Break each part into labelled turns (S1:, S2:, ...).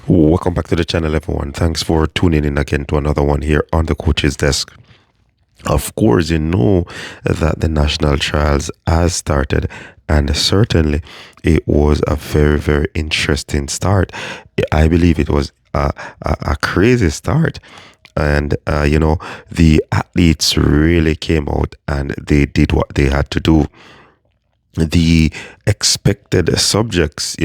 S1: Welcome back to the channel, everyone. Thanks for tuning in again to another one here on the coach's desk. Of course, you know that the national trials has started, and certainly it was a very, very interesting start. I believe it was a crazy start. And, the athletes really came out and they did what they had to do. The expected subjects,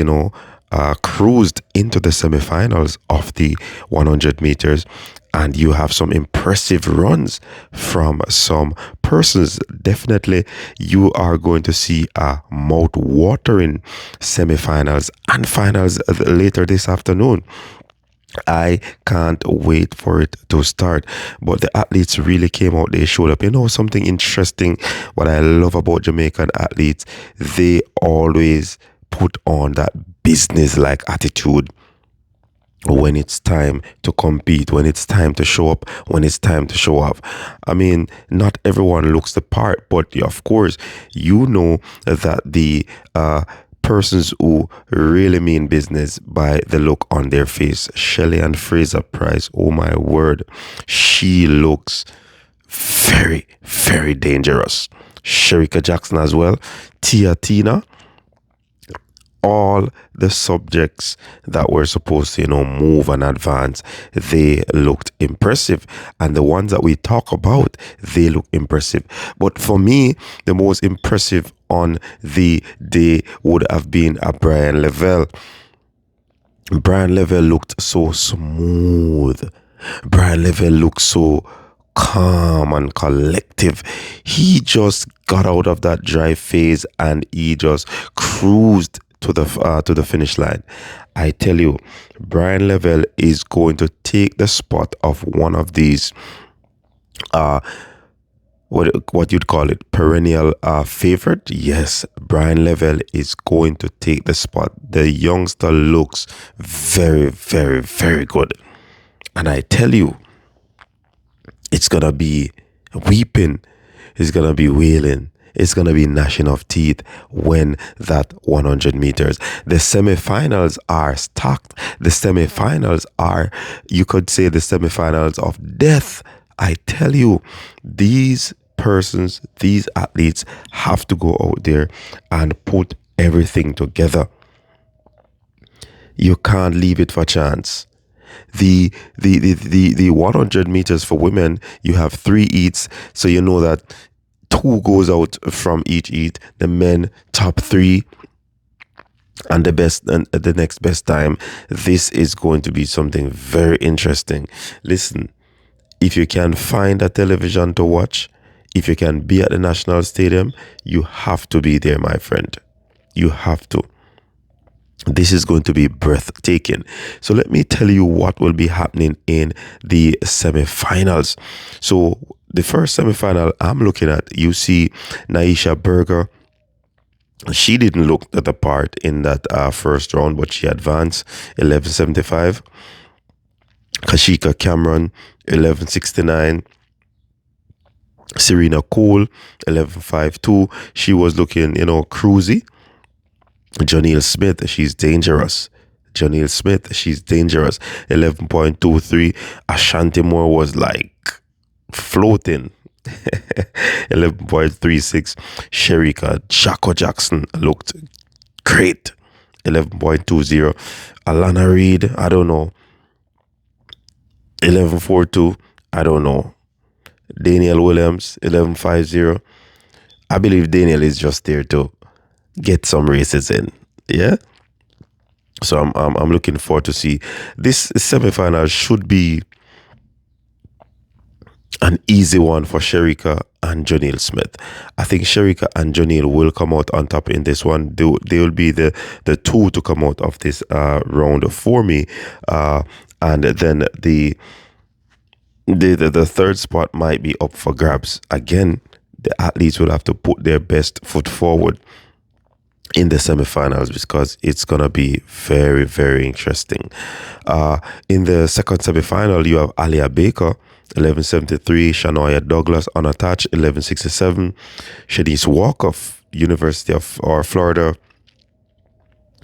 S1: cruised into the semifinals of the 100 meters, and you have some impressive runs from some persons. Definitely, you are going to see a mouth-watering semifinals and finals later this afternoon. I can't wait for it to start. But the athletes really came out, they showed up. You know, something interesting, what I love about Jamaican athletes, they always put on that business like attitude when it's time to compete, when it's time to show up, when it's time to show off. I mean, not everyone looks the part, but of course, you know that the persons who really mean business by the look on their face. Shelley and Fraser Price, oh my word, she looks very, very dangerous. Sherika Jackson as well, Tina, all the subjects that were supposed to, move and advance, they looked impressive. And the ones that we talk about, they look impressive. But for me, the most impressive on the day would have been a Brian Lavelle. Brian Lavelle looked so smooth. Brian Lavelle looked so calm and collective. He just got out of that dry phase and he just cruised to the finish line. I tell you, Brian Lavelle is going to take the spot of one of these uh what you'd call it, perennial favorite. Yes, Brian Lavelle is going to take the spot. The youngster looks very, very, very good, and I tell you, it's gonna be weeping, it's gonna be wailing, it's gonna be gnashing of teeth when that 100 meters. The semifinals are stacked. The semifinals are, you could say, the semifinals of death. I tell you, these persons, these athletes have to go out there and put everything together. You can't leave it for chance. The 100 meters for women, you have three eats, so you know that two goes out from each eat. The men top three and the best and the next best time. This is going to be something very interesting. Listen, if you can find a television to watch, if you can be at the National Stadium, you have to be there, my friend. You have to. This is going to be breathtaking. So let me tell you what will be happening in the semifinals. So the first semifinal I'm looking at, you see Naisha Berger. She didn't look at the part in that first round, but she advanced 11:75. Kashika Cameron 11:69. Serena Cole 11:52. She was looking, cruisy. Janelle Smith, she's dangerous. Janelle Smith, she's dangerous. 11.23. Ashanti Moore was like floating. 11.36. Sherika Jacko Jackson looked great. 11.20. Alana Reed, I don't know. 11.42. I don't know. Daniel Williams, 11.50. I believe Daniel is just there to get some races in. Yeah. So I'm looking forward to see this semifinal. Should be an easy one for Sherika and Janelle Smith. I think Sherika and Janelle will come out on top in this one. They will be the two to come out of this round for me. And then the third spot might be up for grabs. Again, the athletes will have to put their best foot forward in the semifinals because it's gonna be very, very interesting. In the second semifinal, you have Alia Baker, 11:73, Shania Douglas unattached, 11:67, Shanice Walker, University of Florida,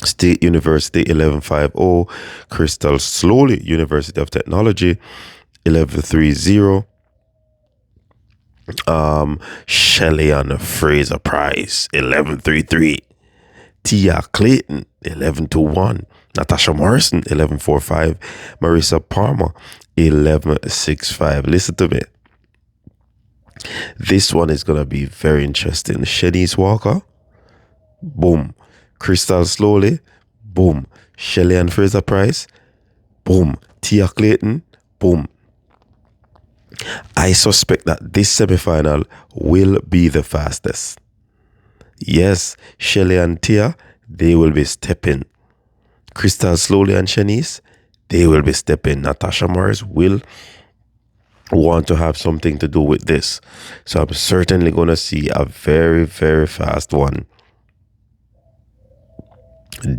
S1: State University 1150, Crystal Slowly University of Technology 1130, Shelley and Fraser Price 1133, Tia Clayton 1121, Natasha Morrison 1145, Marissa Palmer 1165. Listen to me. This one is gonna be very interesting. Shanice Walker, boom. Crystal Slowly, boom. Shelley and Fraser Price, boom. Tia Clayton, boom. I suspect that this semi-final will be the fastest. Yes, Shelley and Tia, they will be stepping. Crystal Slowly and Shanice, they will be stepping. Natasha Morris will want to have something to do with this. So I'm certainly going to see a very, very fast one.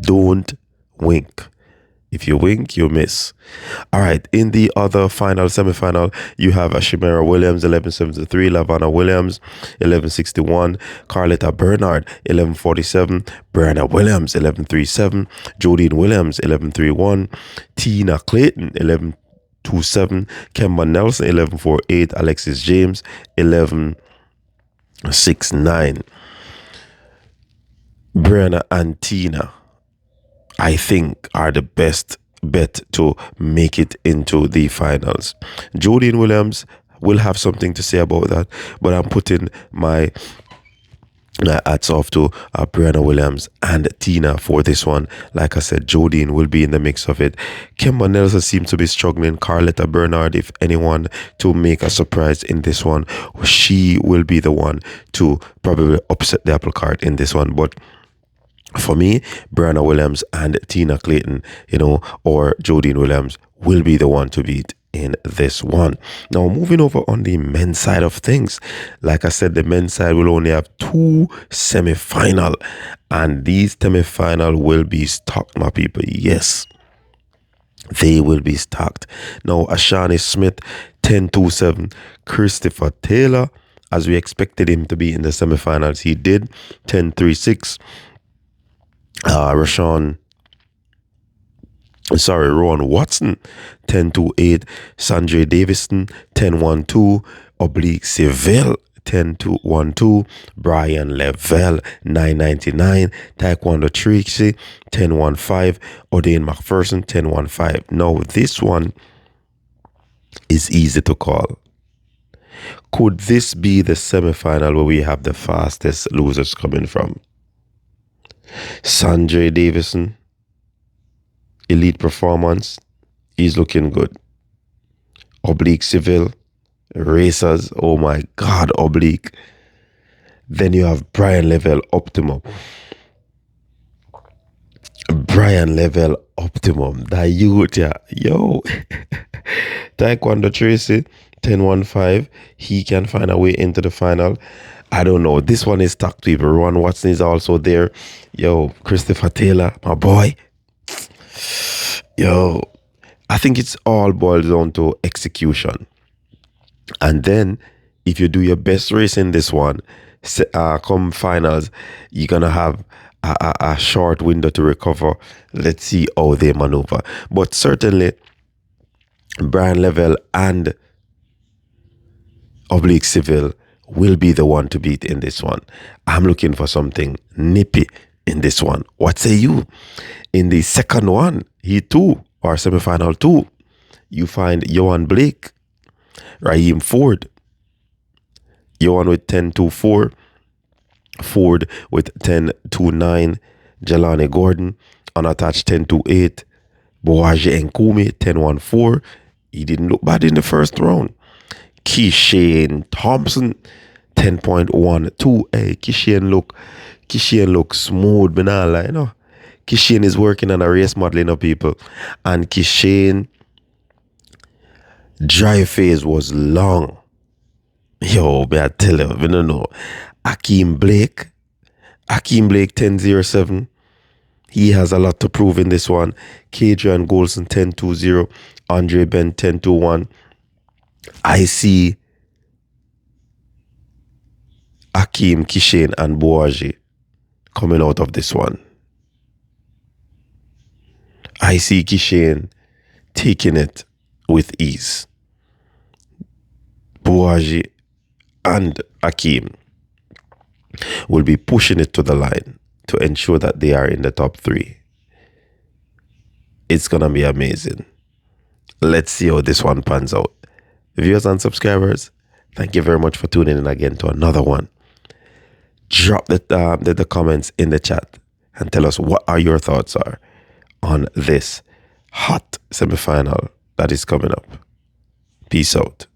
S1: Don't wink. If you wink, you miss. All right. In the other final semifinal, you have Ashimera Williams, 1173, Lavana Williams, 1161, Carletta Bernard, 1147, Brianna Williams, 1137, Jodine Williams, 1131, Tina Clayton, 1127, Kemba Nelson, 1148, Alexis James, 1169. Brianna and Tina, I think, are the best bet to make it into the finals. Jodine Williams will have something to say about that, but I'm putting my hats off to Brianna Williams and Tina for this one. Like I said, Jodine will be in the mix of it. Kimber Nelson seems to be struggling. Carletta Bernard, if anyone to make a surprise in this one, she will be the one to probably upset the apple cart in this one. But for me, Brianna Williams and Tina Clayton, or Jodine Williams will be the one to beat in this one. Now, moving over on the men's side of things, like I said, the men's side will only have 2 semi-final, and these semi-final will be stocked, my people. Yes, they will be stocked. Now, Ashani Smith, 10-27, Christopher Taylor, as we expected him to be in the semi-finals, he did, 10-36. Rowan Watson, 10-8, Sanjay Davison, 10-12, Oblique Seville, 10-12, Brian Lavelle, 999, Taekwondo Tracy, 10-15, O'Dane McPherson, 10-15. Now, this one is easy to call. Could this be the semi-final where we have the fastest losers coming from? Sanjay Davison, elite performance, he's looking good. Oblique Seville, racers, oh my God, Oblique. Then you have Brian Lavelle, Optimum. Brian Lavelle, Optimum. That youth, yeah. Yo. Taekwondo Tracy, 10-15. He can find a way into the final. I don't know. This one is stuck to people. Rowan Watson is also there. Yo, Christopher Taylor, my boy. Yo, I think it's all boils down to execution. And then, if you do your best race in this one, come finals, you're going to have a short window to recover. Let's see how they maneuver. But certainly, Brian Lavelle and Oblique Seville will be the one to beat in this one. I'm looking for something nippy in this one. What say you? In the second one, Heat 2 or semi-final 2, you find Johan Blake, Raheem Ford. Johan with 10-4, Ford with 10-9, Jelani Gordon unattached 10-8, Boaji Nkumi 10-4. He didn't look bad in the first round. Kishane Thompson 10.12. Hey, Kishane look smooth, banana, Kishane is working on a race model, people. And Kishane drive phase was long. Yo, I tell you, we don't know. Akeem Blake 10-07. He has a lot to prove in this one. Kadrian Golson 10-0. Andre Ben 10-1. I see Akeem, Kishane, and Boaji coming out of this one. I see Kishan taking it with ease. Bouaji and Akeem will be pushing it to the line to ensure that they are in the top three. It's going to be amazing. Let's see how this one pans out. Viewers and subscribers, thank you very much for tuning in again to another one. Drop the comments in the chat and tell us what are your thoughts are on this hot semifinal that is coming up. Peace out.